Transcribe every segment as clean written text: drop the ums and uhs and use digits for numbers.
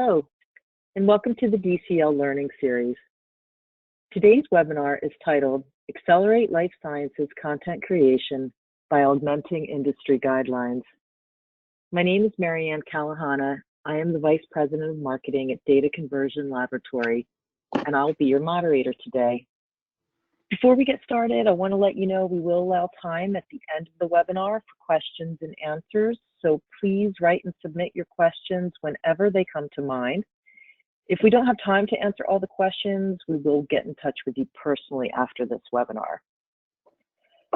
Hello, and welcome to the DCL Learning Series. Today's webinar is titled Accelerate Life Sciences Content Creation by Augmenting Industry Guidelines. My name is Marianne Callahana. I am the Vice President of Marketing at Data Conversion Laboratory, and I'll be your moderator today. Before we get started, I want to let you know we will allow time at the end of the webinar for questions and answers, so please write and submit your questions whenever they come to mind. If we don't have time to answer all the questions, we will get in touch with you personally after this webinar.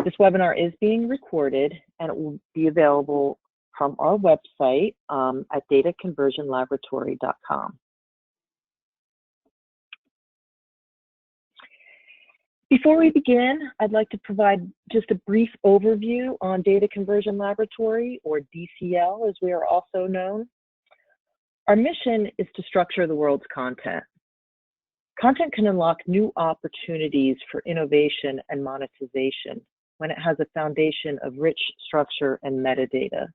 This webinar is being recorded and it will be available from our website at dataconversionlaboratory.com. Before we begin, I'd like to provide just a brief overview on Data Conversion Laboratory, or DCL as we are also known. Our mission is to structure the world's content. Content can unlock new opportunities for innovation and monetization when it has a foundation of rich structure and metadata.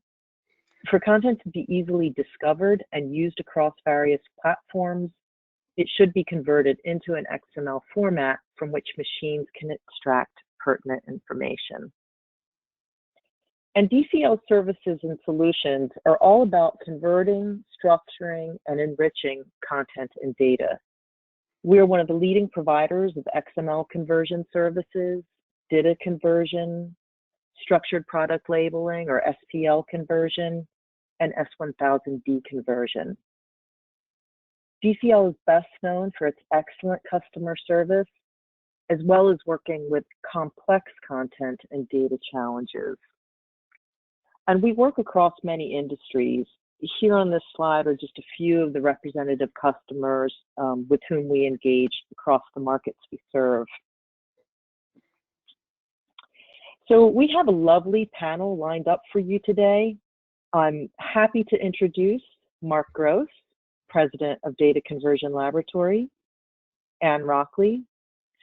For content to be easily discovered and used across various platforms, it should be converted into an XML format from which machines can extract pertinent information. And DCL services and solutions are all about converting, structuring, and enriching content and data. We are one of the leading providers of XML conversion services, data conversion, structured product labeling or SPL conversion, and S1000D conversion. DCL is best known for its excellent customer service, as well as working with complex content and data challenges. And we work across many industries. Here on this slide are just a few of the representative customers with whom we engage across the markets we serve. So we have a lovely panel lined up for you today. I'm happy to introduce Mark Gross, President of Data Conversion Laboratory, Ann Rockley,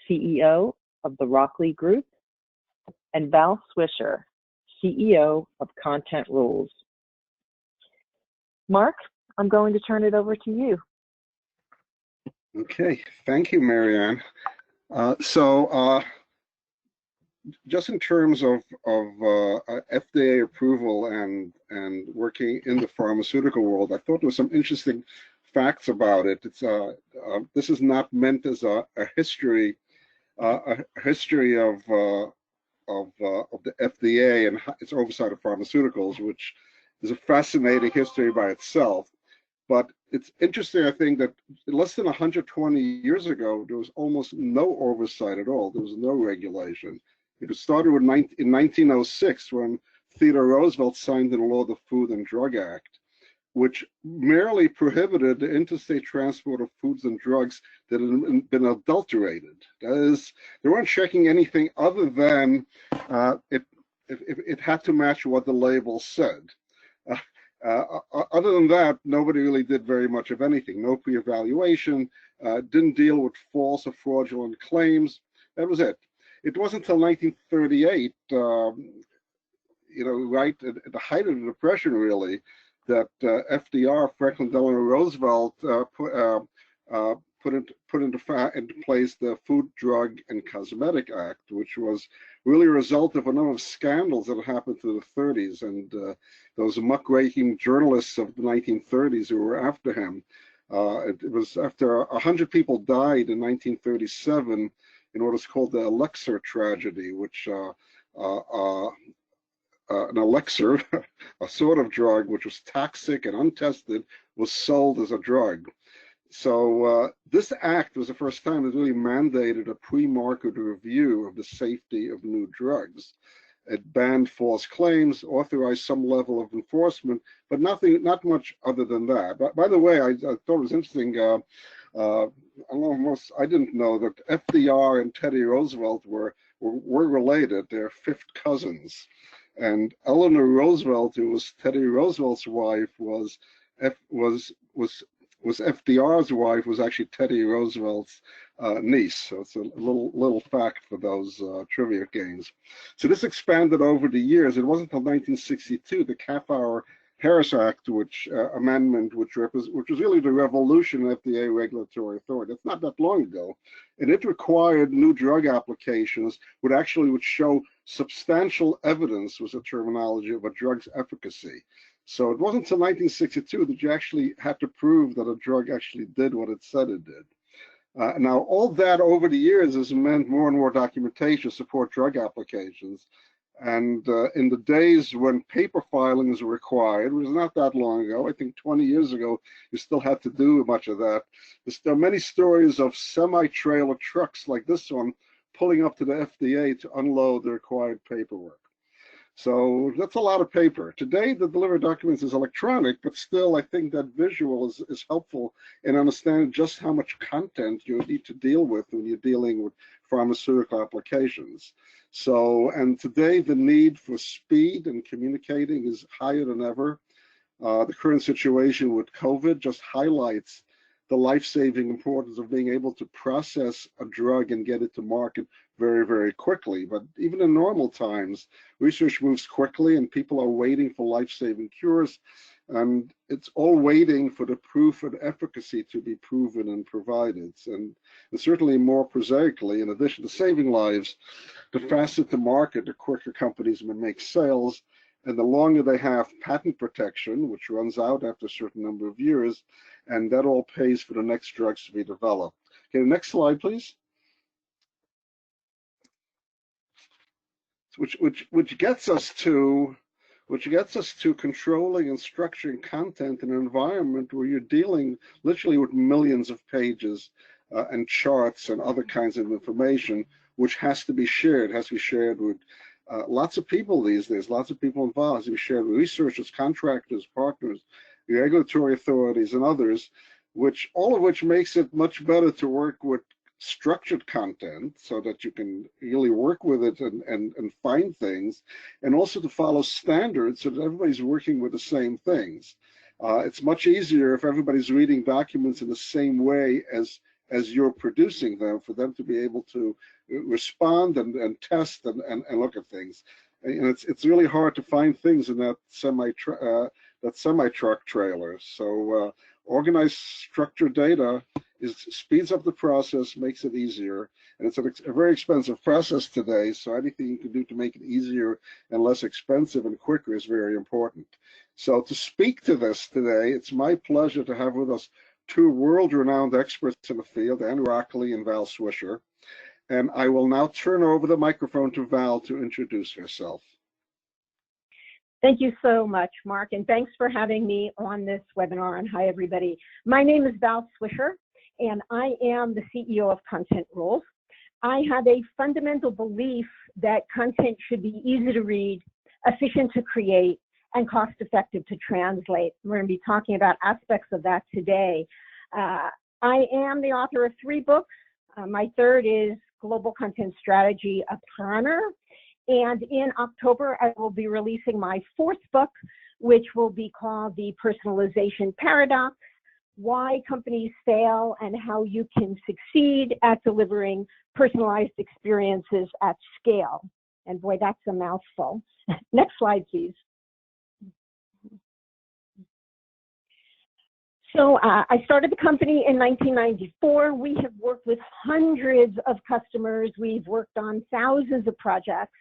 CEO of the Rockley Group, and Val Swisher, CEO of Content Rules. Mark, I'm going to turn it over to you. Okay, thank you, Marianne. Just in terms of FDA approval and working in the pharmaceutical world, I thought there was some interesting facts about it. It's this is not meant as a history of the FDA and its oversight of pharmaceuticals, which is a fascinating history by itself. But it's interesting, I think, that less than 120 years ago, there was almost no oversight at all. There was no regulation. It started in 1906 when Theodore Roosevelt signed into law the Food and Drug Act, which merely prohibited the interstate transport of foods and drugs that had been adulterated. That is, they weren't checking anything other than it had to match what the label said. Other than that, nobody really did very much of anything. No pre-evaluation, didn't deal with false or fraudulent claims. That was it. It wasn't until 1938, right at the height of the Depression, really, that FDR, Franklin Delano Roosevelt, put into place the Food, Drug, and Cosmetic Act, which was really a result of a number of scandals that happened through the 30s, and those muckraking journalists of the 1930s who were after him. It was after 100 people died in 1937 in what is called the elixir tragedy, which an elixir, a sort of drug which was toxic and untested, was sold as a drug. So this act was the first time it really mandated a pre-market review of the safety of new drugs. It banned false claims, authorized some level of enforcement, but not much other than that. But by the way, I thought it was interesting. I didn't know that FDR and Teddy Roosevelt were related. They're fifth cousins. And Eleanor Roosevelt, who was Teddy Roosevelt's wife, was FDR's wife, was actually Teddy Roosevelt's niece. So it's a little fact for those trivia games. So this expanded over the years. It wasn't until 1962 the CAF Hour Harris Act, which amendment, which was really the revolution of FDA regulatory authority. It's not that long ago, and it required new drug applications would show substantial evidence, was the terminology, of a drug's efficacy. So it wasn't until 1962 that you actually had to prove that a drug actually did what it said it did. Now, all that over the years has meant more and more documentation to support drug applications. And in the days when paper filings were required, it was not that long ago, I think 20 years ago, you still had to do much of that. There are many stories of semi-trailer trucks like this one pulling up to the FDA to unload the required paperwork. So that's a lot of paper. Today, the delivery documents is electronic, but still, I think that visual is helpful in understanding just how much content you need to deal with when you're dealing with pharmaceutical applications. So, and today, the need for speed and communicating is higher than ever. The current situation with COVID just highlights the life-saving importance of being able to process a drug and get it to market very, very quickly. But even in normal times, research moves quickly and people are waiting for life-saving cures. And it's all waiting for the proof of efficacy to be proven and provided. And certainly more prosaically, in addition to saving lives, the faster to market, the quicker companies may make sales. And the longer they have patent protection, which runs out after a certain number of years, and that all pays for the next drugs to be developed. Okay, next slide, please. Which gets us to controlling and structuring content in an environment where you're dealing literally with millions of pages and charts and other kinds of information, which has to be shared. It has to be shared with lots of people these days, lots of people involved. It has to be shared with researchers, contractors, partners, regulatory authorities, and others, all of which makes it much better to work with structured content so that you can really work with it and find things, and also to follow standards so that everybody's working with the same things. It's much easier if everybody's reading documents in the same way as you're producing them, for them to be able to respond and test and look at things. And it's really hard to find things in that semi-truck trailer. So organized, structured data speeds up the process, makes it easier, and it's a very expensive process today. So anything you can do to make it easier and less expensive and quicker is very important. So to speak to this today, it's my pleasure to have with us two world-renowned experts in the field, Ann Rockley and Val Swisher. And I will now turn over the microphone to Val to introduce herself. Thank you so much, Mark, and thanks for having me on this webinar. And hi, everybody. My name is Val Swisher, and I am the CEO of Content Rules. I have a fundamental belief that content should be easy to read, efficient to create, and cost-effective to translate. We're going to be talking about aspects of that today. I am the author of 3 books. My third is Global Content Strategy, a Planner. And in October, I will be releasing my 4th book, which will be called The Personalization Paradox: Why Companies Fail and How You Can Succeed at Delivering Personalized Experiences at Scale. And boy, that's a mouthful. Next slide, please. So I started the company in 1994. We have worked with hundreds of customers. We've worked on thousands of projects.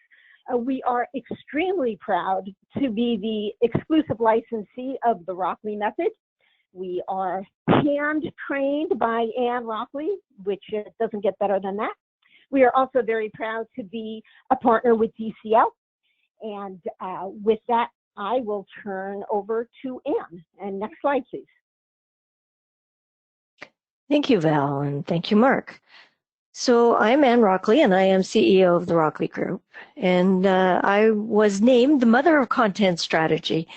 We are extremely proud to be the exclusive licensee of the Rockley method. We are hand-trained by Ann Rockley, which doesn't get better than that. We are also very proud to be a partner with DCL. And with that, I will turn over to Ann. And next slide, please. Thank you, Val, and thank you, Mark. So I'm Ann Rockley, and I am CEO of the Rockley Group. And I was named the mother of content strategy,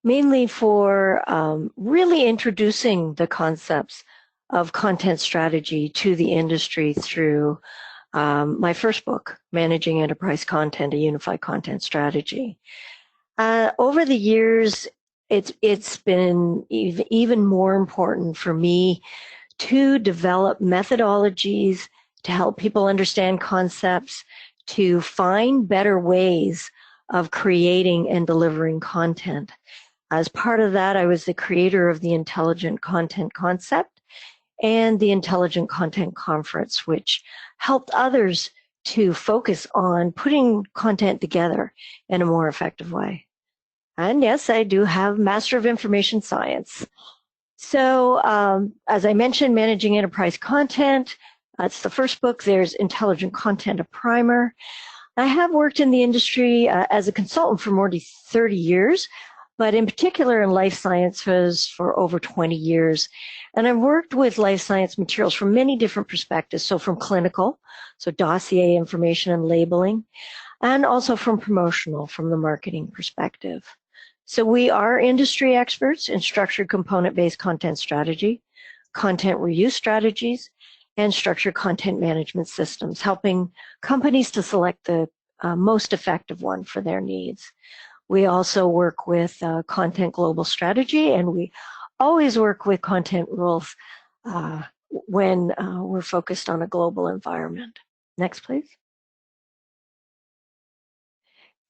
mainly for really introducing the concepts of content strategy to the industry through my first book, Managing Enterprise Content, a Unified Content Strategy. Over the years, it's been even more important for me to develop methodologies to help people understand concepts, to find better ways of creating and delivering content. As part of that, I was the creator of the Intelligent Content Concept and the Intelligent Content Conference, which helped others to focus on putting content together in a more effective way. And yes, I do have Master of Information Science. So as I mentioned, Managing Enterprise Content, that's the first book. There's Intelligent Content, a primer. I have worked in the industry as a consultant for more than 30 years, but in particular in life sciences for over 20 years. And I've worked with life science materials from many different perspectives. So from clinical, so dossier information and labeling, and also from promotional, from the marketing perspective. So we are industry experts in structured component-based content strategy, content reuse strategies, and structured content management systems, helping companies to select the most effective one for their needs. We also work with content global strategy, and we always work with content rules when we're focused on a global environment. Next, please.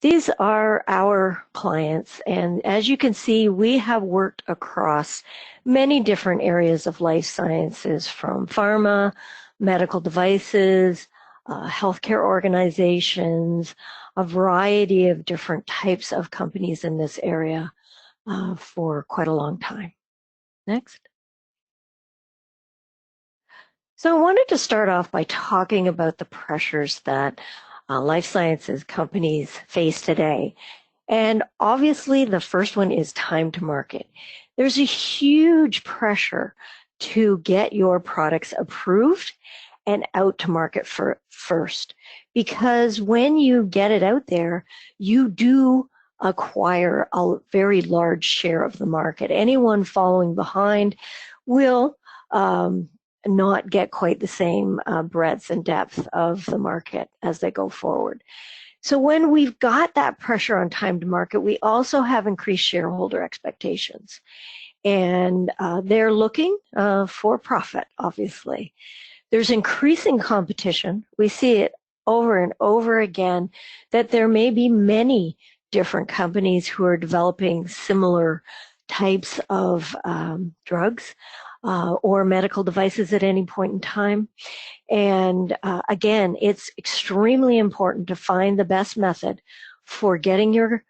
These are our clients, and as you can see, we have worked across many different areas of life sciences, from pharma, medical devices, healthcare organizations, a variety of different types of companies in this area for quite a long time. Next. So I wanted to start off by talking about the pressures that life sciences companies face today. And obviously the first one is time to market. There's a huge pressure to get your products approved and out to market first. Because when you get it out there, you do acquire a very large share of the market. Anyone following behind will not get quite the same breadth and depth of the market as they go forward. So when we've got that pressure on time to market, we also have increased shareholder expectations. And they're looking for profit, obviously. There's increasing competition. We see it over and over again that there may be many different companies who are developing similar types of drugs or medical devices at any point in time. And again, it's extremely important to find the best method for getting your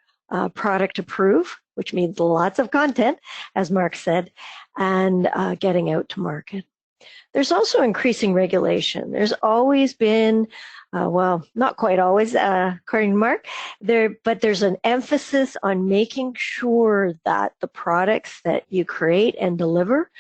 product approved, which means lots of content, as Mark said, and getting out to market. There's also increasing regulation. There's always been, well, not quite always, according to Mark, but there's an emphasis on making sure that the products that you create and deliver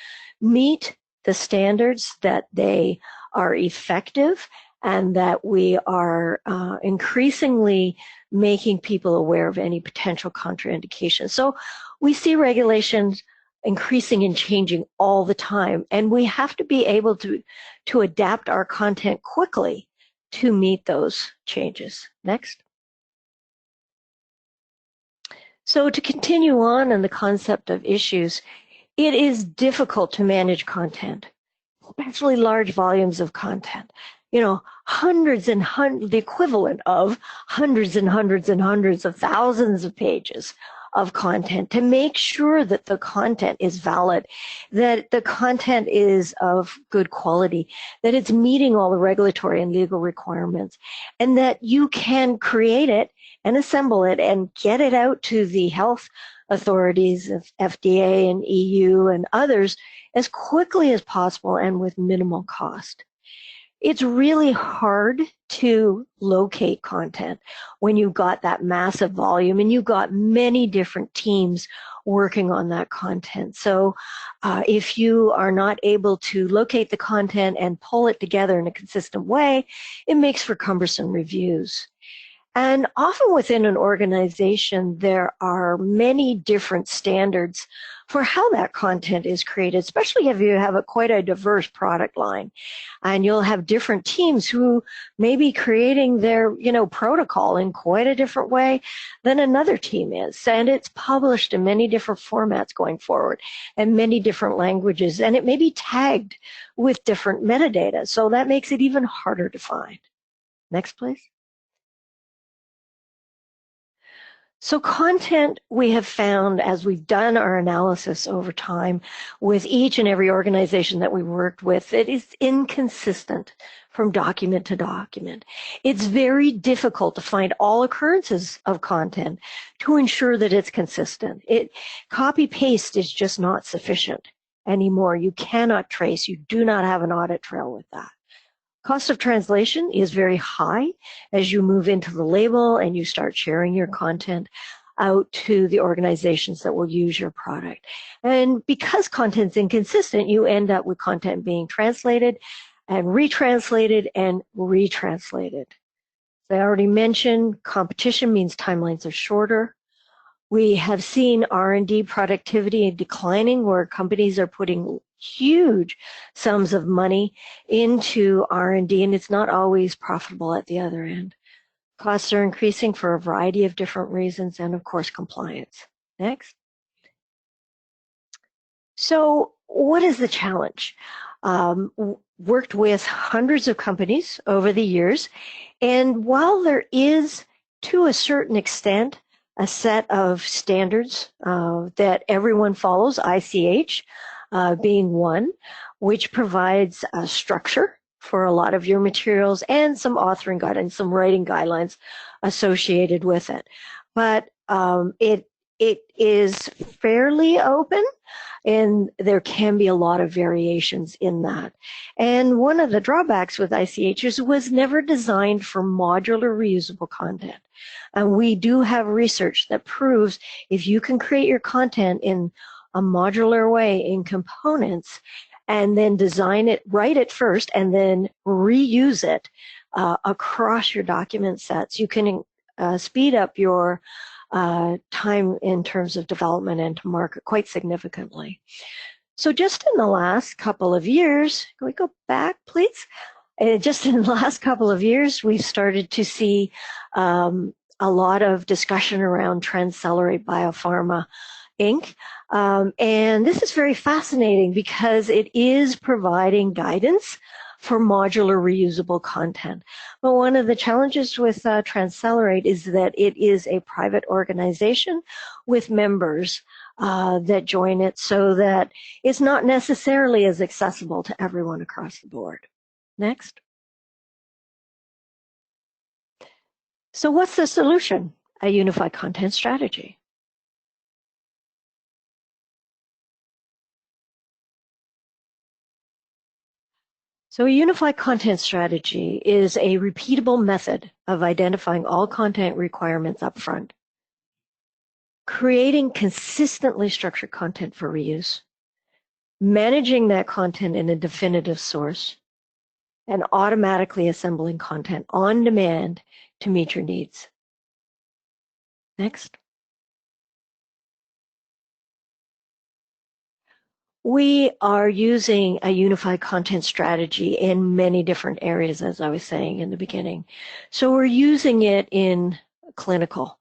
meet the standards, that they are effective, and that we are increasingly making people aware of any potential contraindications. So we see regulations increasing and changing all the time, and we have to be able to adapt our content quickly to meet those changes. Next. So to continue on in the concept of issues, it is difficult to manage content, especially large volumes of content. You know, hundreds and hundreds, the equivalent of hundreds and hundreds and hundreds of thousands of pages of content, to make sure that the content is valid, that the content is of good quality, that it's meeting all the regulatory and legal requirements, and that you can create it and assemble it and get it out to the health authorities of FDA and EU and others as quickly as possible and with minimal cost. It's really hard to locate content when you've got that massive volume and you've got many different teams working on that content. So if you are not able to locate the content and pull it together in a consistent way, it makes for cumbersome reviews. And often within an organization, there are many different standards for how that content is created, especially if you have quite a diverse product line. And you'll have different teams who may be creating their, protocol in quite a different way than another team is. And it's published in many different formats going forward and many different languages. And it may be tagged with different metadata. So that makes it even harder to find. Next, please. So content, we have found as we've done our analysis over time with each and every organization that we worked with, it is inconsistent from document to document. It's very difficult to find all occurrences of content to ensure that it's consistent. Copy paste is just not sufficient anymore. You cannot trace. You do not have an audit trail with that. Cost of translation is very high as you move into the label and you start sharing your content out to the organizations that will use your product. And because content's inconsistent, you end up with content being translated and retranslated and retranslated. As I already mentioned, competition means timelines are shorter. We have seen R&D productivity declining where companies are putting huge sums of money into R&D, and it's not always profitable at the other end. Costs are increasing for a variety of different reasons, and of course, compliance. Next. So what is the challenge? Worked with hundreds of companies over the years, and while there is, to a certain extent, a set of standards that everyone follows, ICH being one, which provides a structure for a lot of your materials and some authoring guidelines, some writing guidelines associated with it. But it is fairly open, and there can be a lot of variations in that. And one of the drawbacks with ICH is it was never designed for modular reusable content. And we do have research that proves if you can create your content in a modular way in components and then design it, write it first, and then reuse it across your document sets, you can speed up your time in terms of development and to market quite significantly. So just in the last couple of years, can we go back, please? Just in the last couple of years, we've started to see a lot of discussion around Trendcelerate Biopharma Inc. And this is very fascinating because it is providing guidance for modular reusable content. But one of the challenges with Trendcelerate is that it is a private organization with members that join it, so that it's not necessarily as accessible to everyone across the board. Next. So what's the solution? A unified content strategy. So a unified content strategy is a repeatable method of identifying all content requirements up front, creating consistently structured content for reuse, managing that content in a definitive source, and automatically assembling content on demand to meet your needs. Next. We are using a unified content strategy in many different areas, as I was saying in the beginning. So we're using it in clinical,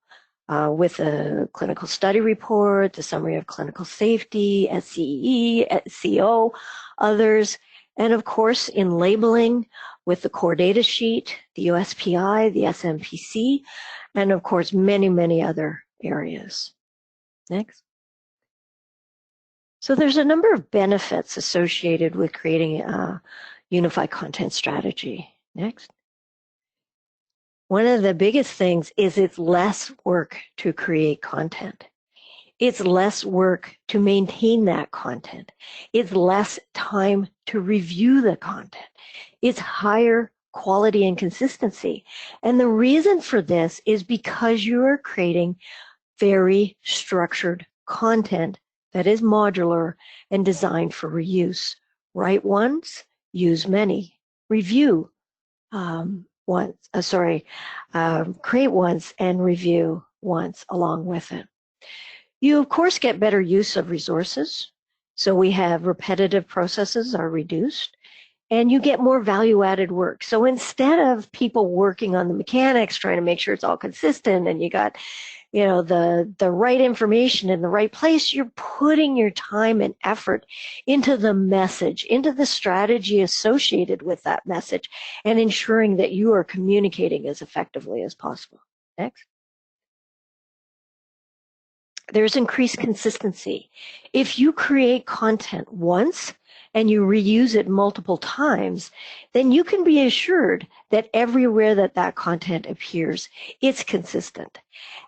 with a clinical study report, the summary of clinical safety, SCE, SCO, others, and of course in labeling with the core data sheet, the USPI, the SMPC, and of course many, many other areas. Next. So there's a number of benefits associated with creating a unified content strategy. Next. One of the biggest things is it's less work to create content. It's less work to maintain that content. It's less time to review the content. It's higher quality and consistency. And the reason for this is because you are creating very structured content that is modular and designed for reuse. Write once, use many. Review create once and review once along with it. You, of course, get better use of resources. So we have repetitive processes are reduced, and you get more value-added work. So instead of people working on the mechanics, trying to make sure it's all consistent and you got, you know, the right information in the right place, you're putting your time and effort into the message, into the strategy associated with that message, and ensuring that you are communicating as effectively as possible. Next. There's increased consistency. If you create content once and you reuse it multiple times, then you can be assured that everywhere that that content appears, it's consistent.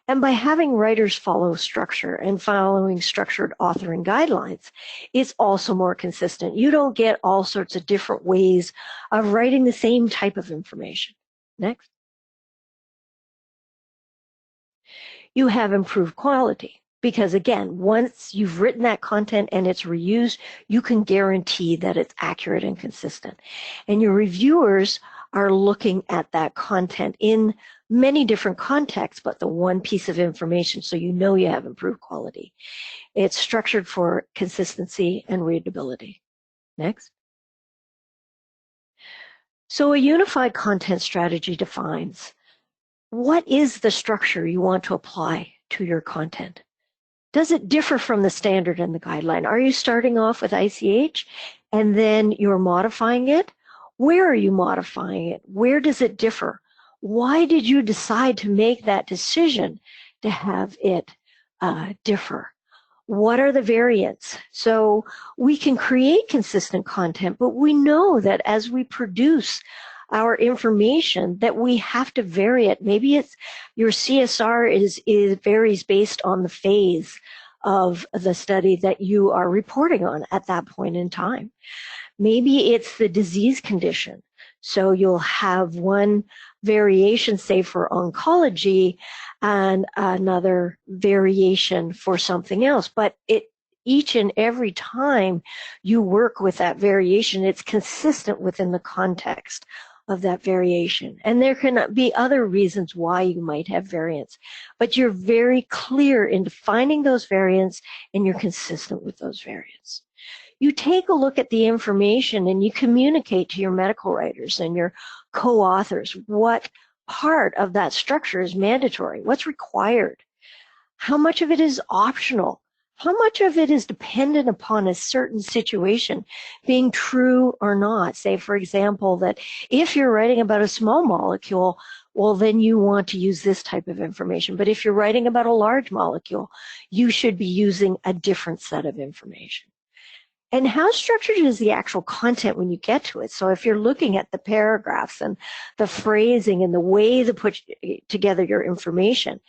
And by having writers follow structure and following structured authoring guidelines, it's also more consistent. You don't get all sorts of different ways of writing the same type of information. Next. You have improved quality. Because again, once you've written that content and it's reused, you can guarantee that it's accurate and consistent. And your reviewers are looking at that content in many different contexts, but the one piece of information, so you know you have improved quality. It's structured for consistency and readability. Next. So a unified content strategy defines what is the structure you want to apply to your content. Does it differ from the standard and the guideline? Are you starting off with ICH and then you're modifying it? Where are you modifying it? Where does it differ? Why did you decide to make that decision to have it differ? What are the variants? So we can create consistent content, but we know that as we produce our information that we have to vary it. Maybe it's your CSR varies based on the phase of the study that you are reporting on at that point in time. Maybe it's the disease condition. So you'll have one variation, say for oncology, and another variation for something else. But each and every time you work with that variation, it's consistent within the context of that variation. And there can be other reasons why you might have variants, but you're very clear in defining those variants and you're consistent with those variants. You take a look at the information and you communicate to your medical writers and your co-authors what part of that structure is mandatory, what's required, how much of it is optional, how much of it is dependent upon a certain situation being true or not. Say, for example, that if you're writing about a small molecule, well, then you want to use this type of information. But if you're writing about a large molecule, you should be using a different set of information. And how structured is the actual content when you get to it? So if you're looking at the paragraphs and the phrasing and the way to put together your information,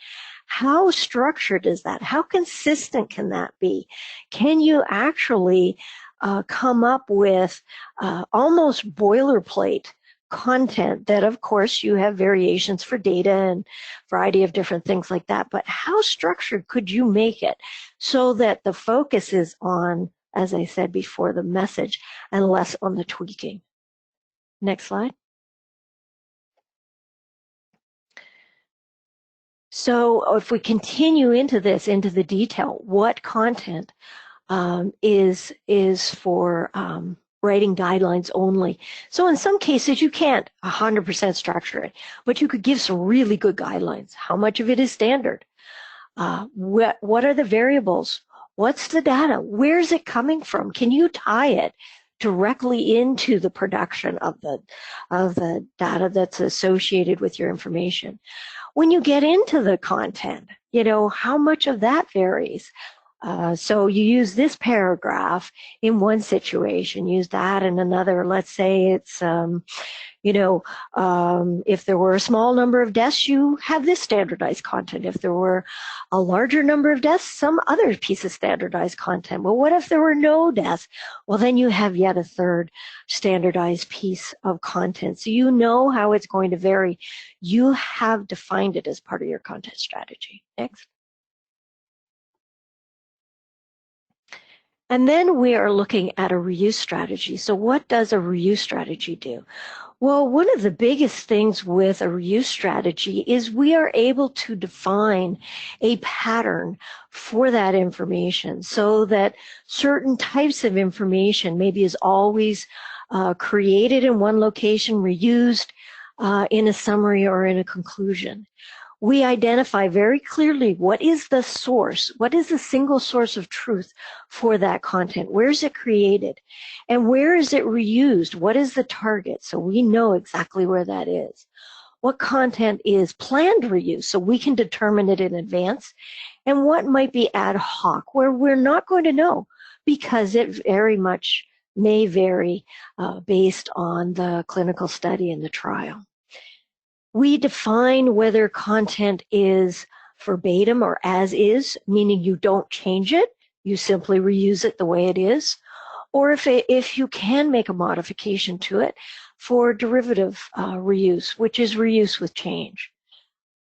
how structured is that? How consistent can that be? Can you actually come up with almost boilerplate content that, of course, you have variations for data and variety of different things like that, but how structured could you make it so that the focus is on, as I said before, the message and less on the tweaking? Next slide. So if we continue into this, into the detail, what content is for writing guidelines only. So in some cases, you can't 100% structure it, but you could give some really good guidelines. How much of it is standard? What are the variables? What's the data? Where's it coming from? Can you tie it directly into the production of the data that's associated with your information? When you get into the content, you know, how much of that varies? So you use this paragraph in one situation, use that in another. Let's say it's, if there were a small number of deaths, you have this standardized content. If there were a larger number of deaths, some other piece of standardized content. Well, what if there were no deaths? Well, then you have yet a third standardized piece of content. So you know how it's going to vary. You have defined it as part of your content strategy. Next. And then we are looking at a reuse strategy. So what does a reuse strategy do? Well, one of the biggest things with a reuse strategy is we are able to define a pattern for that information so that certain types of information maybe is always created in one location, reused in a summary or in a conclusion. We identify very clearly what is the source, what is the single source of truth for that content, where is it created, and where is it reused, what is the target, so we know exactly where that is. what content is planned reuse so we can determine it in advance, and what might be ad hoc where we're not going to know because it very much may vary based on the clinical study and the trial. We define whether content is verbatim or as is, meaning you don't change it, you simply reuse it the way it is, or if you can make a modification to it for derivative reuse, which is reuse with change.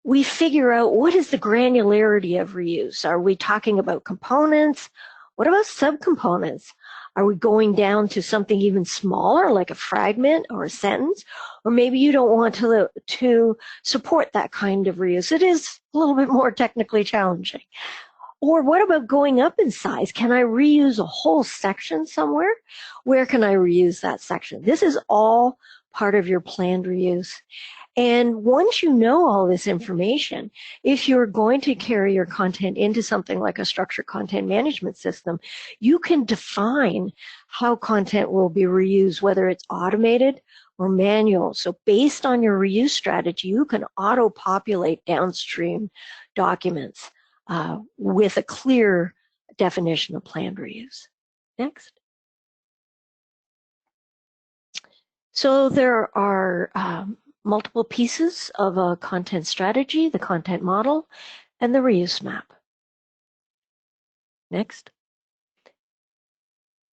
We figure out what is the granularity of reuse. Are we talking about components? What about subcomponents? Are we going down to something even smaller, like a fragment or a sentence? Or maybe you don't want to support that kind of reuse. It is a little bit more technically challenging. Or what about going up in size? Can I reuse a whole section somewhere? Where can I reuse that section? This is all part of your planned reuse. And once you know all this information, if you're going to carry your content into something like a structured content management system, you can define how content will be reused, whether it's automated or manual. So based on your reuse strategy, you can auto-populate downstream documents with a clear definition of planned reuse. Next. So there are multiple pieces of a content strategy, the content model, and the reuse map. Next.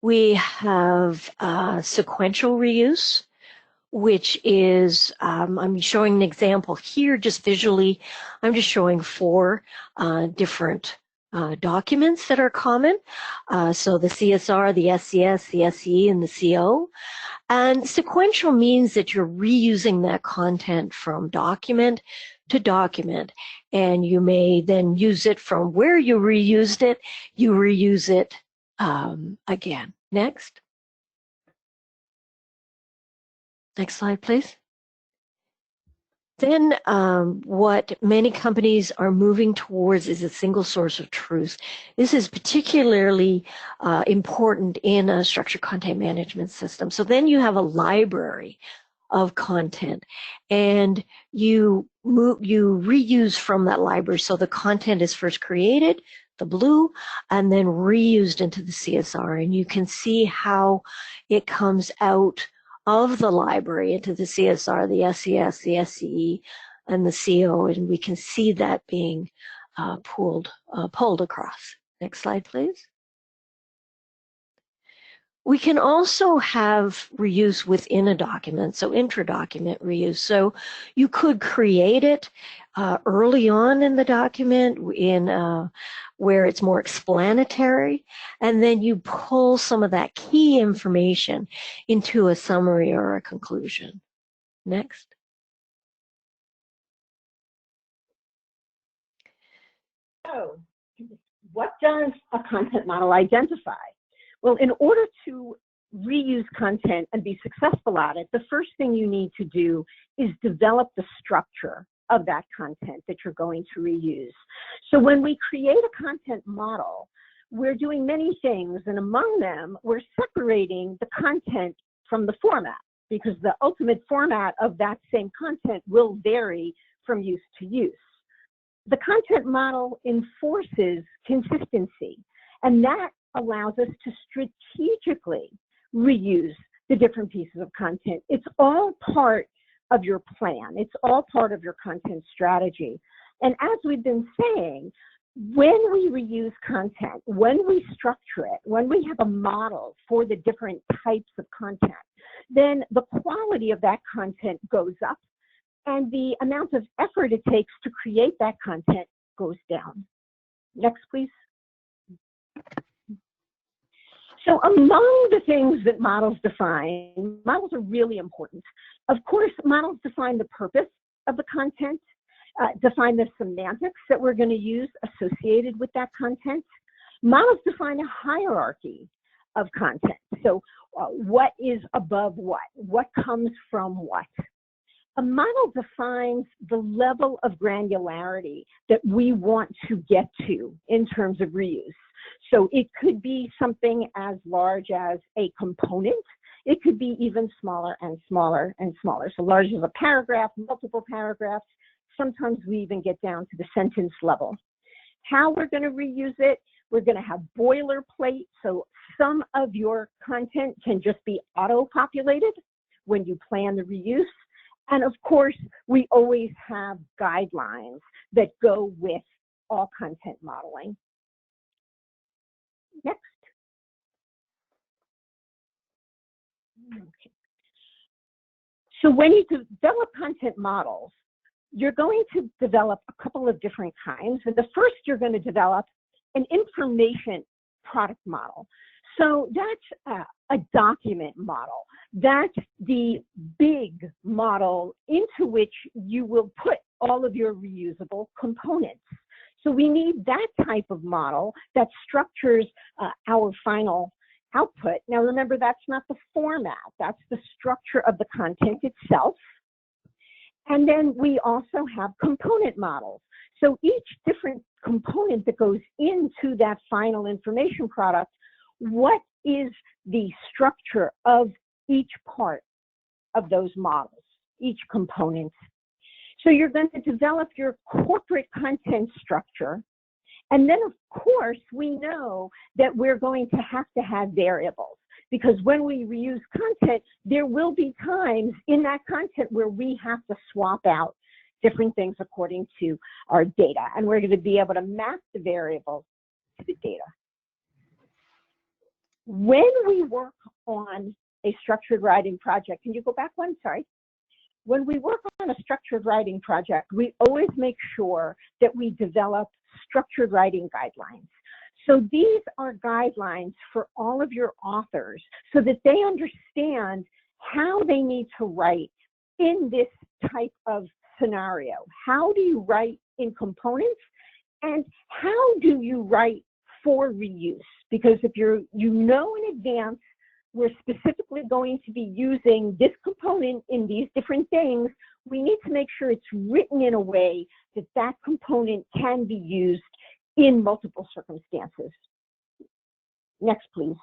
We have sequential reuse, which is, I'm showing an example here just visually. I'm just showing 4 different documents that are common. So the CSR, the SCS, the SE, and the CO. And sequential means that you're reusing that content from document to document. And you may then use it from where you reused it, you reuse it again. Next. Next slide, please. Then what many companies are moving towards is a single source of truth. This is particularly important in a structured content management system. So then you have a library of content and you reuse from that library. So the content is first created, the blue, and then reused into the CSR. And you can see how it comes out of the library into the CSR, the SCS, the SCE, and the CO, and we can see that being pulled across. Next slide, please. We can also have reuse within a document, so intra-document reuse. So you could create it early on in the document where it's more explanatory, and then you pull some of that key information into a summary or a conclusion. Next. So, what does a content model identify? Well, in order to reuse content and be successful at it, the first thing you need to do is develop the structure of that content that you're going to reuse. So when we create a content model, we're doing many things, and among them, we're separating the content from the format, because the ultimate format of that same content will vary from use to use. The content model enforces consistency, and that allows us to strategically reuse the different pieces of content. It's all part of your plan. It's all part of your content strategy. And as we've been saying, when we reuse content, when we structure it, when we have a model for the different types of content, then the quality of that content goes up and the amount of effort it takes to create that content goes down. Next, please. So among the things that models define, models are really important. Of course, models define the purpose of the content, define the semantics that we're going to use associated with that content. Models define a hierarchy of content. So what is above what comes from what? A model defines the level of granularity that we want to get to in terms of reuse. So it could be something as large as a component. It could be even smaller and smaller and smaller. So large as a paragraph, multiple paragraphs. Sometimes we even get down to the sentence level. How we're going to reuse it, we're going to have boilerplate. So some of your content can just be auto-populated when you plan the reuse. And of course, we always have guidelines that go with all content modeling. Next. Okay. So when you develop content models, you're going to develop a couple of different kinds. And the first, you're going to develop an information product model. So that's a document model. That's the big model into which you will put all of your reusable components. So we need that type of model that structures our final output. Now remember, that's not the format, that's the structure of the content itself. And then we also have component models. So each different component that goes into that final information product, what is the structure of each part of those models, each component? So you're going to develop your corporate content structure. And then, of course, we know that we're going to have variables, because when we reuse content, there will be times in that content where we have to swap out different things according to our data. And we're going to be able to map the variables to the data. When we work on a structured writing project, can you go back one? Sorry. When we work on a structured writing project, we always make sure that we develop structured writing guidelines. So these are guidelines for all of your authors so that they understand how they need to write in this type of scenario. How do you write in components, and how do you write for reuse? Because if you know in advance, we're specifically going to be using this component in these different things, we need to make sure it's written in a way that that component can be used in multiple circumstances. Next, please.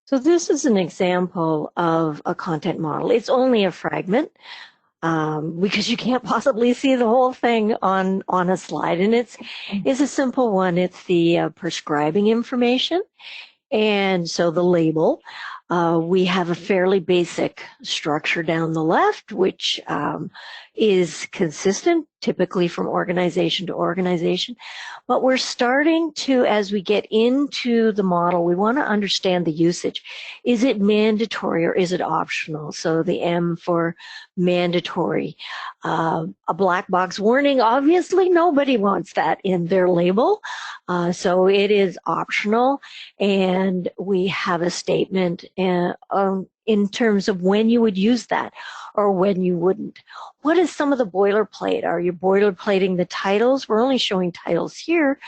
So this is an example of a content model. It's only a fragment because you can't possibly see the whole thing on a slide. And it's a simple one. It's the prescribing information. And so the label, we have a fairly basic structure down the left, which is consistent, typically from organization to organization. But we're starting to, as we get into the model, we want to understand the usage. Is it mandatory or is it optional? So the M for mandatory. A black box warning, obviously nobody wants that in their label. So it is optional. And we have a statement in terms of when you would use that or when you wouldn't. What is some of the boilerplate? Are you boilerplating the titles? We're only showing titles here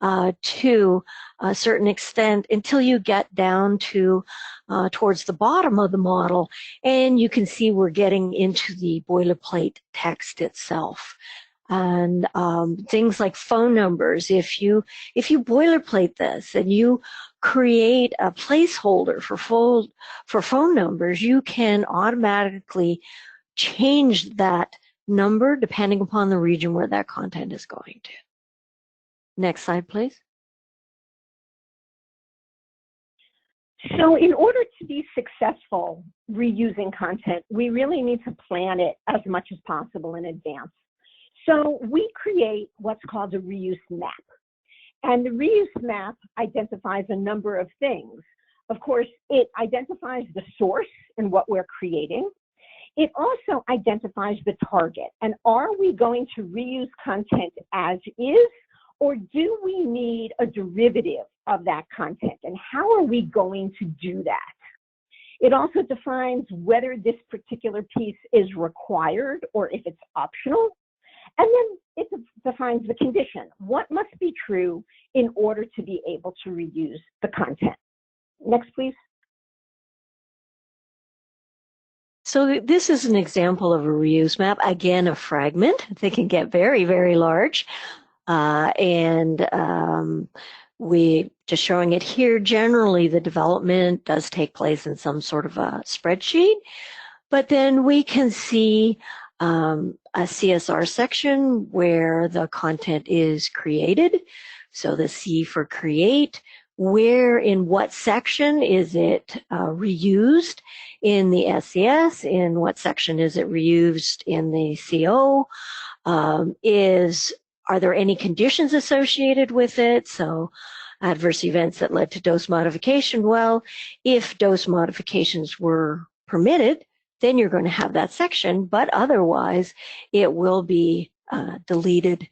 to a certain extent until you get down to towards the bottom of the model, and you can see we're getting into the boilerplate text itself. And things like phone numbers, if you boilerplate this and you create a placeholder for phone numbers, you can automatically change that number depending upon the region where that content is going to. Next slide, please. So in order to be successful reusing content, we really need to plan it as much as possible in advance. So we create what's called a reuse map. And the reuse map identifies a number of things. Of course, it identifies the source and what we're creating. It also identifies the target. And are we going to reuse content as is, or do we need a derivative of that content? And how are we going to do that? It also defines whether this particular piece is required or if it's optional. And then it defines the condition. What must be true in order to be able to reuse the content? Next, please. So this is an example of a reuse map. Again, a fragment. They can get very, very large. We just showing it here. Generally, the development does take place in some sort of a spreadsheet, but then we can see a CSR section where the content is created. So the C for create, where in what section is it reused in the SCS, in what section is it reused in the CO, are there any conditions associated with it? So adverse events that led to dose modification. Well, if dose modifications were permitted, then you're going to have that section, but otherwise it will be deleted.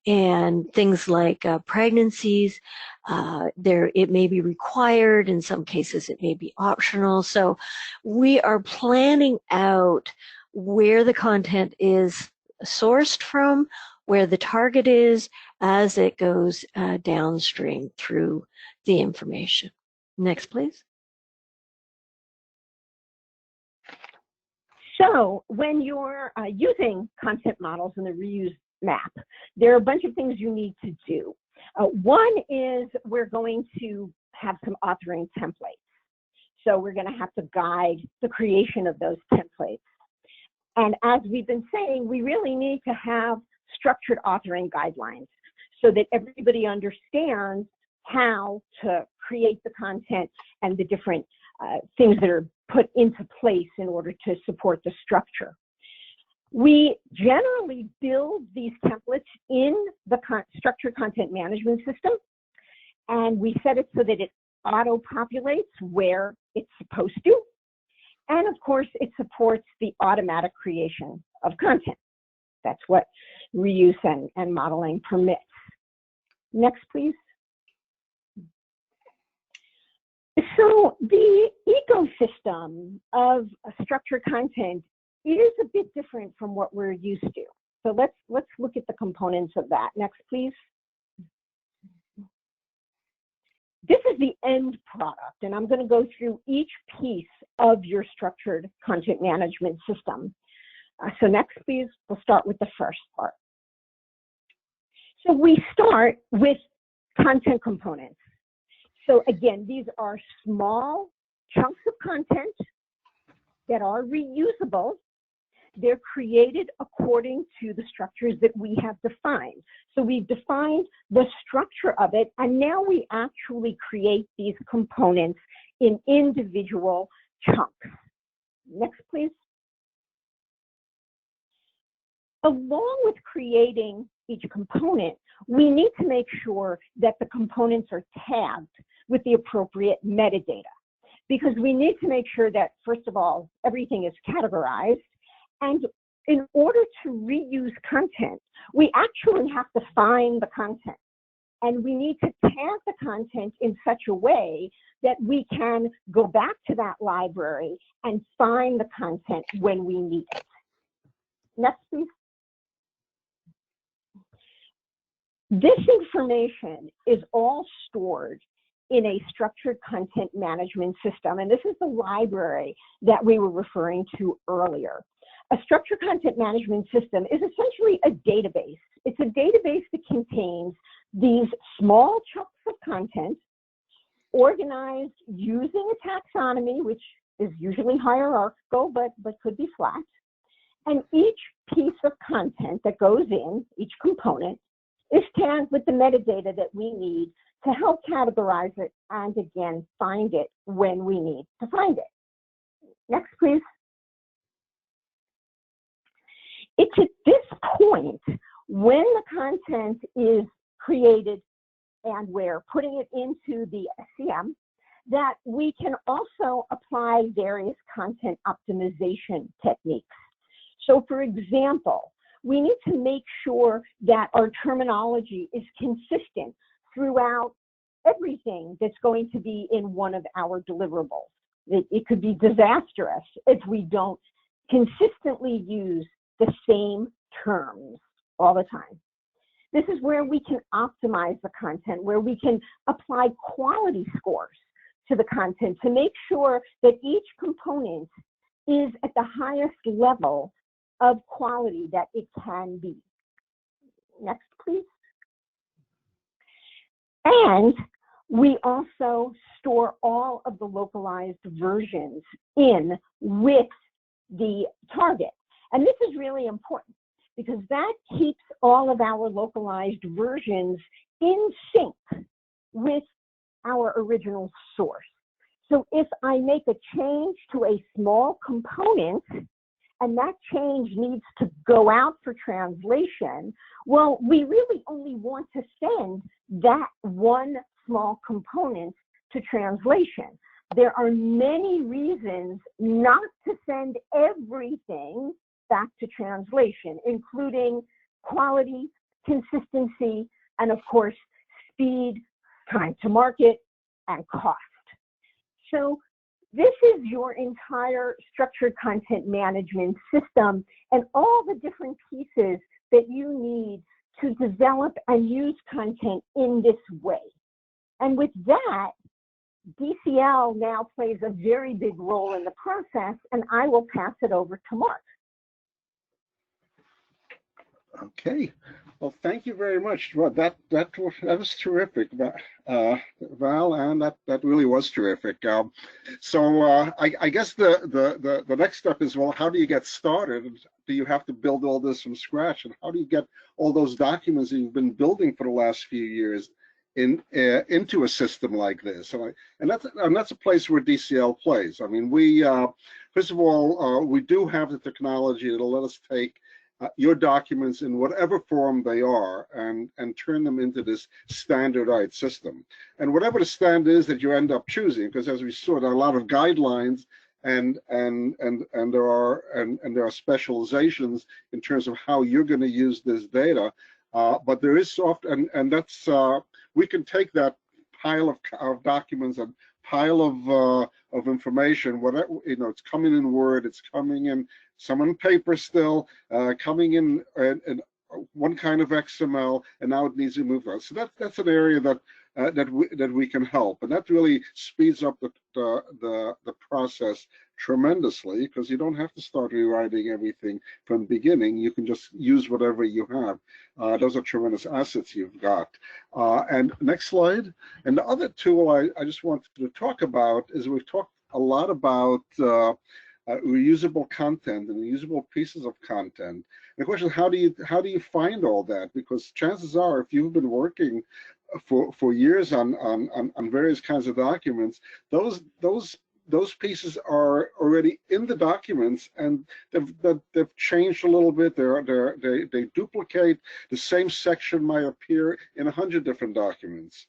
And things like pregnancies, it may be required. In some cases, it may be optional. So we are planning out where the content is sourced from, where the target is as it goes downstream through the information. Next, please. So when you're using content models in the reuse map, there are a bunch of things you need to do. One is we're going to have some authoring templates. So we're going to have to guide the creation of those templates. And as we've been saying, we really need to have structured authoring guidelines so that everybody understands how to create the content and the different things that are put into place in order to support the structure. We generally build these templates in the structured content management system, and we set it so that it auto-populates where it's supposed to. And of course, it supports the automatic creation of content. That's what reuse and modeling permits. Next, please. So the ecosystem of structured content is a bit different from what we're used to. So let's look at the components of that. Next, please. This is the end product, and I'm going to go through each piece of your structured content management system. So next, please, we'll start with the first part. So we start with content components. So again, these are small chunks of content that are reusable. They're created according to the structures that we have defined. So we've defined the structure of it, and now we actually create these components in individual chunks. Next, please. Along with creating each component, we need to make sure that the components are tagged with the appropriate metadata, because we need to make sure that, first of all, everything is categorized. And in order to reuse content, we actually have to find the content. And we need to tag the content in such a way that we can go back to that library and find the content when we need it. Next, please. This information is all stored in a structured content management system. And this is the library that we were referring to earlier. A structured content management system is essentially a database. It's a database that contains these small chunks of content organized using a taxonomy, which is usually hierarchical, but could be flat. And each piece of content that goes in, each component, is tagged with the metadata that we need to help categorize it and, again, find it when we need to find it. Next, please. It's at this point, when the content is created and we're putting it into the SCM, that we can also apply various content optimization techniques. So, for example, we need to make sure that our terminology is consistent throughout everything that's going to be in one of our deliverables. It could be disastrous if we don't consistently use the same terms all the time. This is where we can optimize the content, where we can apply quality scores to the content to make sure that each component is at the highest level of quality that it can be. Next, please. And we also store all of the localized versions in with the target. And this is really important because that keeps all of our localized versions in sync with our original source. So if I make a change to a small component and that change needs to go out for translation, well, we really only want to send that one small component to translation. There are many reasons not to send everything back to translation, including quality, consistency, and of course, speed, time to market, and cost. So this is your entire structured content management system and all the different pieces that you need to develop and use content in this way. And with that, DCL now plays a very big role in the process, and I will pass it over to Mark. Okay. Well, thank you very much. Well, that was terrific, Val, and that really was terrific. I guess the next step is, well, how do you get started? Do you have to build all this from scratch, and how do you get all those documents that you've been building for the last few years into a system like this? And that's a place where DCL plays. I mean, we first of all, we do have the technology that'll let us take your documents in whatever form they are and turn them into this standardized system. And whatever the standard is that you end up choosing, because as we saw, there are a lot of guidelines and there are specializations in terms of how you're going to use this data. But there is and that's we can take that pile of documents and pile of information, whatever, it's coming in Word, it's coming in some on paper still, coming in one kind of XML, and now it needs to move on. So that's an area that we can help, and that really speeds up the process tremendously, because you don't have to start rewriting everything from the beginning. You can just use whatever you have. Those are tremendous assets you've got. And next slide. And the other tool I just wanted to talk about is we've talked a lot about reusable content and reusable pieces of content. The question is, how do you find all that? Because chances are, if you've been working for years on various kinds of documents, those pieces are already in the documents, and they've changed a little bit. They duplicate. The same section might appear in 100 different documents.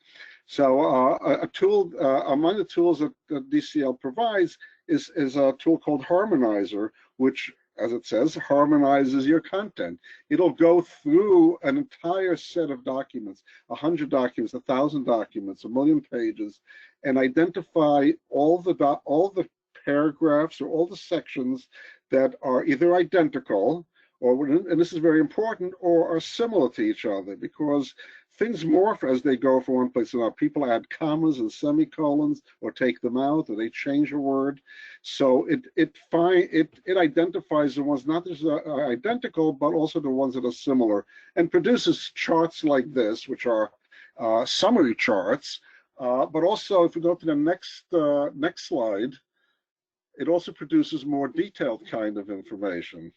So a tool among the tools that DCL provides is a tool called Harmonizer, which, as it says, harmonizes your content. It'll go through an entire set of documents, 100 documents, 1,000 documents, 1,000,000 pages, and identify all the paragraphs or all the sections that are either identical, or, and this is very important, or are similar to each other, because things morph as they go from one place to another. People add commas and semicolons, or take them out, or they change a word. So it identifies the ones not just identical, but also the ones that are similar, and produces charts like this, which are summary charts. But also, if we go to the next slide, it also produces more detailed kind of information.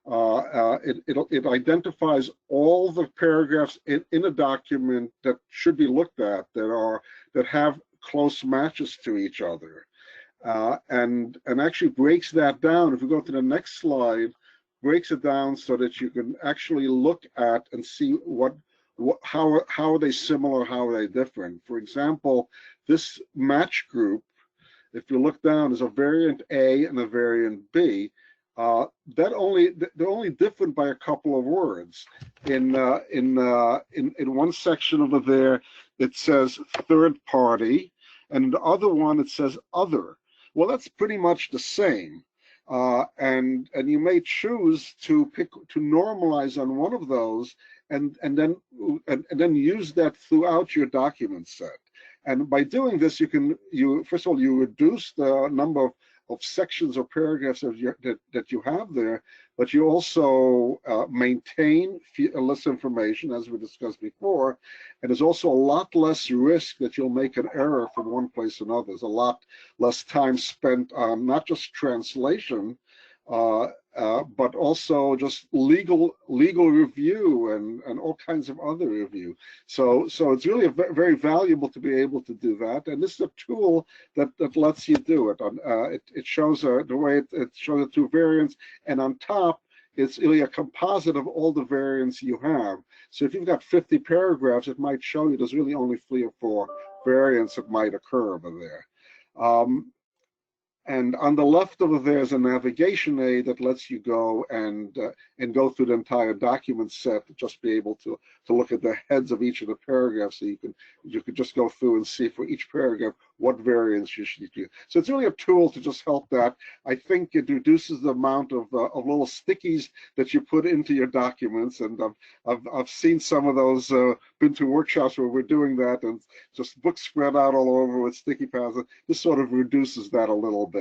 It identifies all the paragraphs in a document that should be looked at that have close matches to each other, and actually breaks that down. If we go to the next slide, breaks it down so that you can actually look at and see how are they similar, how are they different. For example, this match group, if you look down, is a variant A and a variant B. They're only different by a couple of words. In one section over there, it says third party, and in the other one it says other. Well, that's pretty much the same, and you may choose to normalize on one of those, and then use that throughout your document set. And by doing this, first of all, you reduce the number of sections or paragraphs that you have there, but you also maintain less information, as we discussed before, and there's also a lot less risk that you'll make an error from one place to another. There's a lot less time spent on not just translation, but also just legal review and all kinds of other review. So it's really very valuable to be able to do that. And this is a tool that lets you do it. It shows the way it shows the two variants, and on top, it's really a composite of all the variants you have. So if you've got 50 paragraphs, it might show you there's really only 3 or 4 variants that might occur over there. And on the left over there is a navigation aid that lets you go and go through the entire document set, to just be able to look at the heads of each of the paragraphs, so you could just go through and see for each paragraph what variants you should do. So it's really a tool to just help that. I think it reduces the amount of little stickies that you put into your documents, and I've seen some of those, been to workshops where we're doing that, and just books spread out all over with sticky pads. This sort of reduces that a little bit.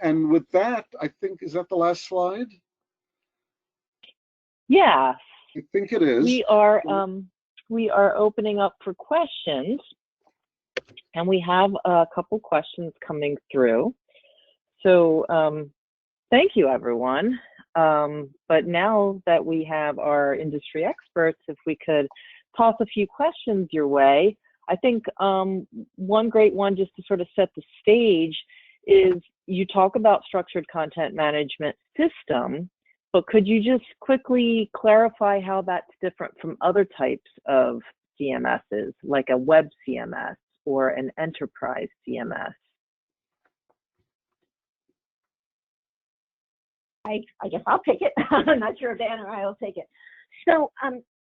And with that, I think, is that the last slide? Yeah. I think it is. We are opening up for questions, and we have a couple questions coming through. So thank you, everyone. But now that we have our industry experts, if we could toss a few questions your way. I think one great one, just to sort of set the stage, is you talk about structured content management system, but could you just quickly clarify how that's different from other types of CMSs, like a web CMS or an enterprise CMS? I guess I'll take it. I'm not sure if Dan or I will take it. So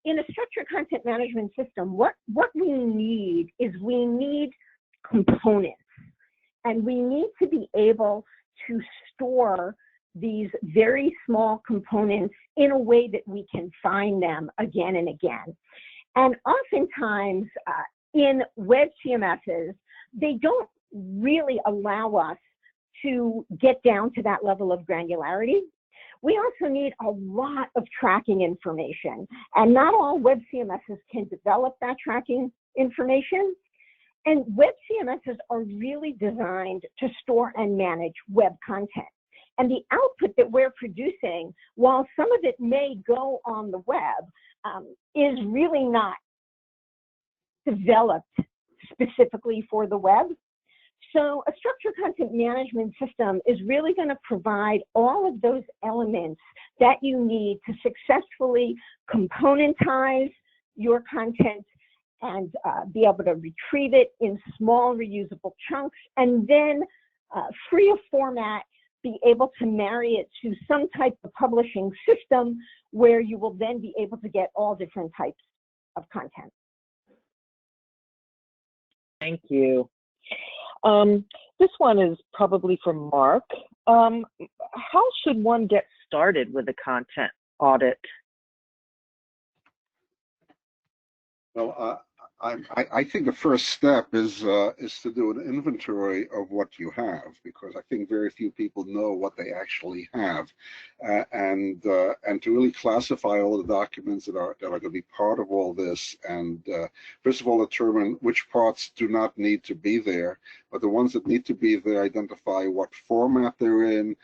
in a structured content management system, what we need is we need components, and we need to be able to store these very small components in a way that we can find them again and again. And oftentimes in web CMSs, they don't really allow us to get down to that level of granularity. We also need a lot of tracking information, and not all web CMSs can develop that tracking information. And web CMSs are really designed to store and manage web content. And the output that we're producing, while some of it may go on the web, is really not developed specifically for the web. So a structured content management system is really going to provide all of those elements that you need to successfully componentize your content and be able to retrieve it in small reusable chunks, and then free of format, be able to marry it to some type of publishing system where you will then be able to get all different types of content. Thank you. This one is probably for Mark. How should one get started with a content audit? Well, I think the first step is to do an inventory of what you have, because I think very few people know what they actually have, and to really classify all the documents that are going to be part of all this, and first of all determine which parts do not need to be there, but the ones that need to be there, identify what format they're in.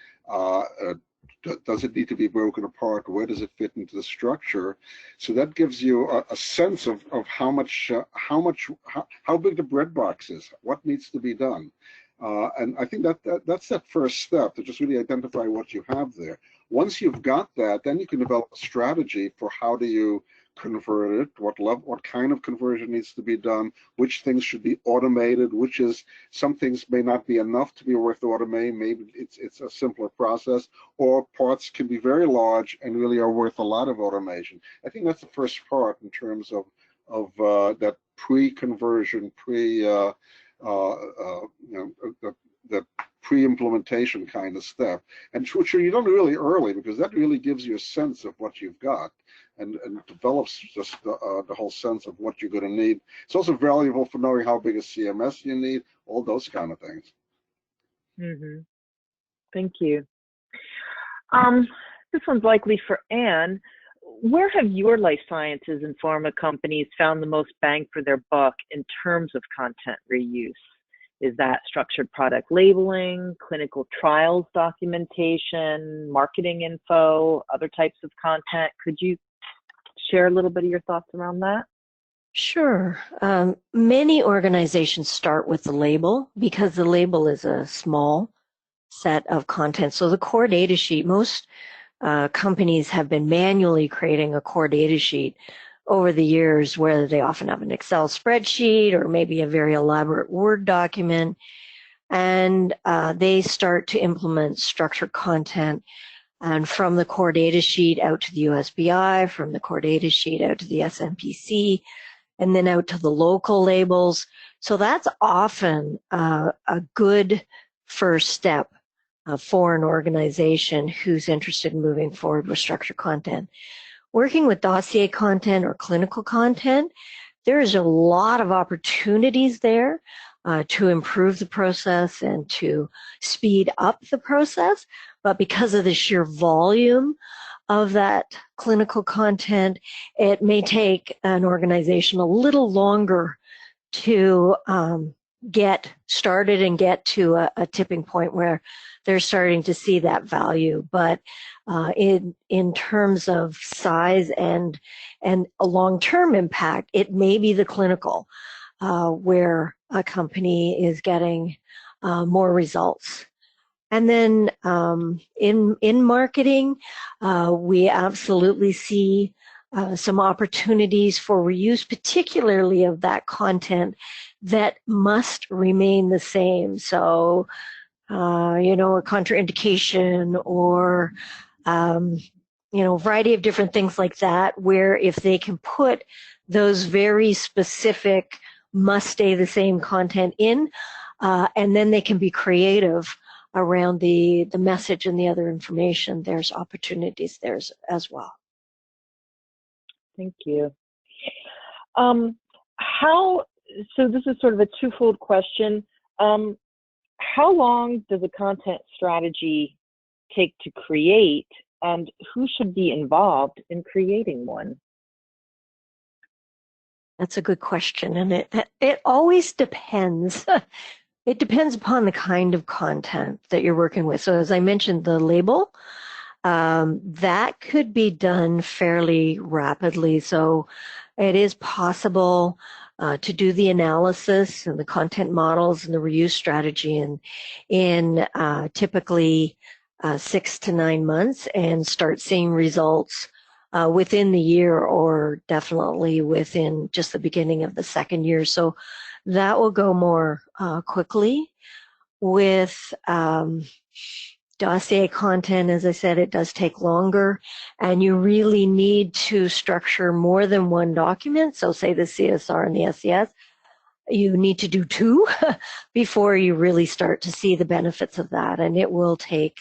Does it need to be broken apart? Where does it fit into the structure? So that gives you a sense of how big the bread box is, what needs to be done. And I think that's that first step, to just really identify what you have there. Once you've got that, then you can develop a strategy for how do you convert it, what kind of conversion needs to be done, which things should be automated, some things may not be enough to be worth automating, maybe it's a simpler process, or parts can be very large and really are worth a lot of automation. I think that's the first part in terms of that pre-conversion, the pre-implementation kind of step, and which you done really early, because that really gives you a sense of what you've got, and develops just the whole sense of what you're going to need. It's also valuable for knowing how big a CMS you need, all those kind of things. Mm-hmm. Thank you. This one's likely for Anne. Where have your life sciences and pharma companies found the most bang for their buck in terms of content reuse? Is that structured product labeling, clinical trials documentation, marketing info, other types of content? Could you share a little bit of your thoughts around that? Sure. Many organizations start with the label because the label is a small set of content. So the core data sheet, most companies have been manually creating a core data sheet over the years, where they often have an Excel spreadsheet or maybe a very elaborate Word document, and they start to implement structured content, and from the core data sheet out to the USBI, from the core data sheet out to the SMPC, and then out to the local labels. So that's often a good first step for an organization who's interested in moving forward with structured content. Working with dossier content or clinical content, there's a lot of opportunities there to improve the process and to speed up the process. But because of the sheer volume of that clinical content, it may take an organization a little longer to get started and get to a tipping point where they're starting to see that value. But in terms of size and a long-term impact, it may be the clinical where a company is getting more results. And then in marketing, we absolutely see some opportunities for reuse, particularly of that content that must remain the same. So, a contraindication or, a variety of different things like that, where if they can put those very specific must stay the same content in, and then they can be creative around the message and the other information, there's opportunities there as well. Thank you. So this is sort of a twofold question. How long does a content strategy take to create, and who should be involved in creating one? That's a good question, and it always depends. It depends upon the kind of content that you're working with. So as I mentioned, the label, that could be done fairly rapidly. So it is possible to do the analysis and the content models and the reuse strategy in typically 6 to 9 months, and start seeing results within the year, or definitely within just the beginning of the second year. So that will go more quickly. With dossier content, as I said, it does take longer, and you really need to structure more than one document. So say the CSR and the SCS, you need to do 2 before you really start to see the benefits of that. And it will take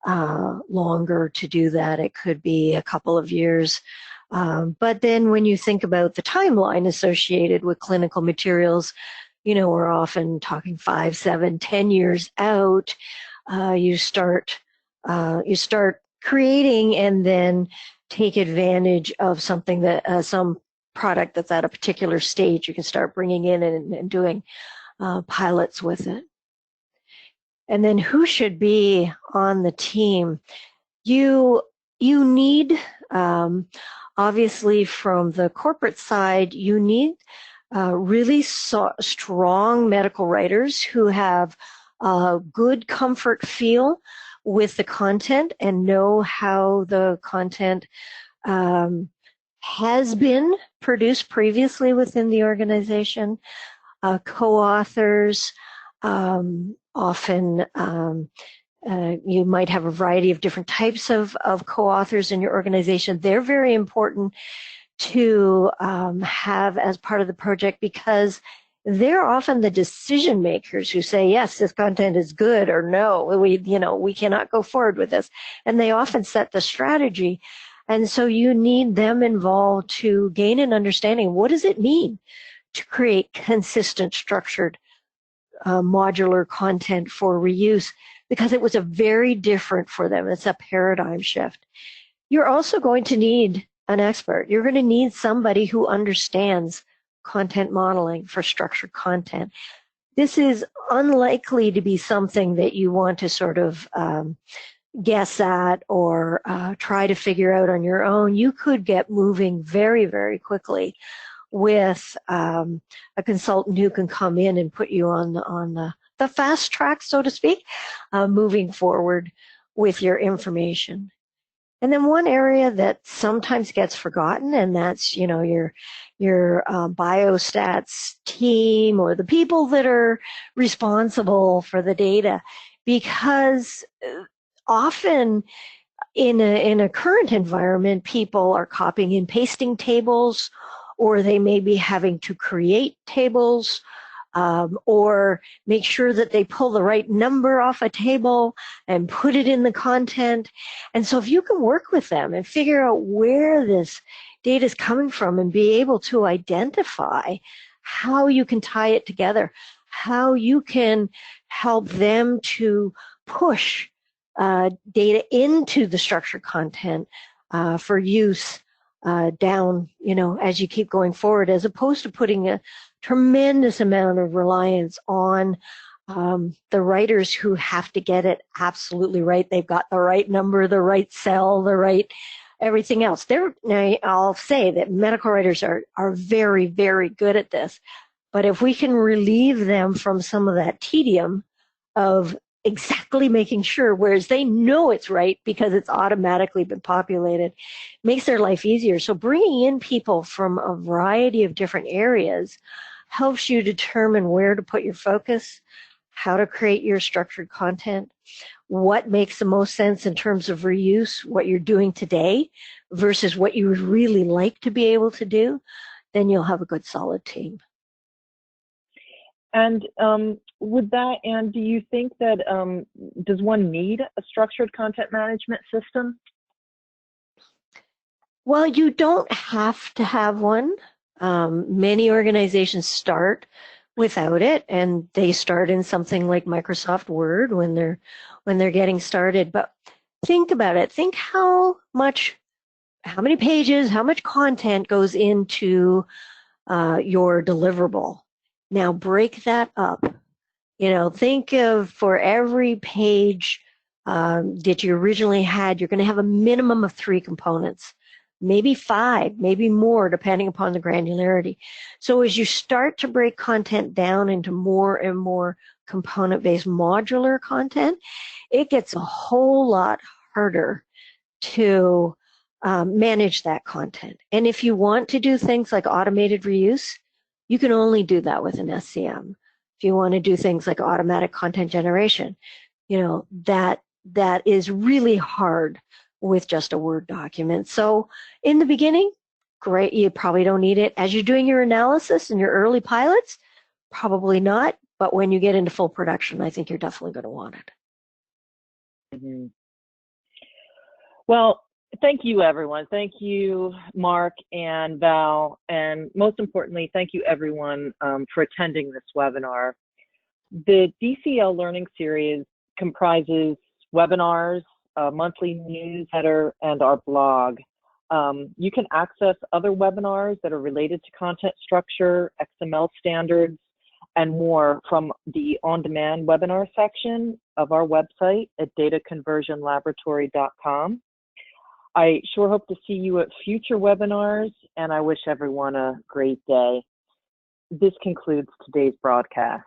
longer to do that. It could be a couple of years. But then when you think about the timeline associated with clinical materials, we're often talking 5, 7, 10 years out. You start creating and then take advantage of something that some product that's at a particular stage. You can start bringing in and doing pilots with it. And then who should be on the team? You need, obviously, from the corporate side, you need really strong medical writers who have a good comfort feel with the content and know how the content has been produced previously within the organization. Co-authors, often you might have a variety of different types of co-authors in your organization. They're very important to have as part of the project, because they're often the decision makers who say, yes, this content is good, or no, we cannot go forward with this. And they often set the strategy. And so you need them involved to gain an understanding. What does it mean to create consistent, structured, modular content for reuse? because it was a very different for them. It's a paradigm shift. You're also going to need an expert. You're going to need somebody who understands content modeling for structured content. This is unlikely to be something that you want to sort of guess at or try to figure out on your own. You could get moving very, very quickly with a consultant who can come in and put you on the fast track, so to speak, moving forward with your information. And then one area that sometimes gets forgotten, and that's, you know, your biostats team or the people that are responsible for the data, because often in a current environment, people are copying and pasting tables, or they may be having to create tables, or make sure that they pull the right number off a table and put it in the content. And so if you can work with them and figure out where this data is coming from and be able to identify how you can tie it together, how you can help them to push data into the structured content for use down, you know, as you keep going forward, as opposed to putting a tremendous amount of reliance on the writers who have to get it absolutely right. They've got the right number, the right cell, the right everything else. Now, I'll say that medical writers are very, very good at this. But if we can relieve them from some of that tedium of exactly making sure, whereas they know it's right because it's automatically been populated, makes their life easier. So bringing in people from a variety of different areas helps you determine where to put your focus, how to create your structured content, what makes the most sense in terms of reuse, what you're doing today versus what you would really like to be able to do. Then you'll have a good solid team. And with that, Anne, do you think that, does one need a structured content management system? Well, you don't have to have one. Many organizations start without it, and they start in something like Microsoft Word when they're getting started. But think about it. Think how many pages, how much content goes into your deliverable. Now break that up. You know, think of for every page that you originally had, you're going to have a minimum of 3 components, maybe 5, maybe more, depending upon the granularity. So as you start to break content down into more and more component-based modular content, it gets a whole lot harder to manage that content. And if you want to do things like automated reuse, you can only do that with an SCM. If you want to do things like automatic content generation, you know, that is really hard with just a Word document. So in the beginning, great, you probably don't need it. As you're doing your analysis and your early pilots, probably not. But when you get into full production, I think you're definitely going to want it. Mm-hmm. Well, thank you, everyone. Thank you, Mark and Val. And most importantly, thank you, everyone, for attending this webinar. The DCL Learning Series comprises webinars, a monthly newsletter, and our blog. You can access other webinars that are related to content structure, XML standards, and more from the on-demand webinar section of our website at dataconversionlaboratory.com. I sure hope to see you at future webinars, and I wish everyone a great day. This concludes today's broadcast.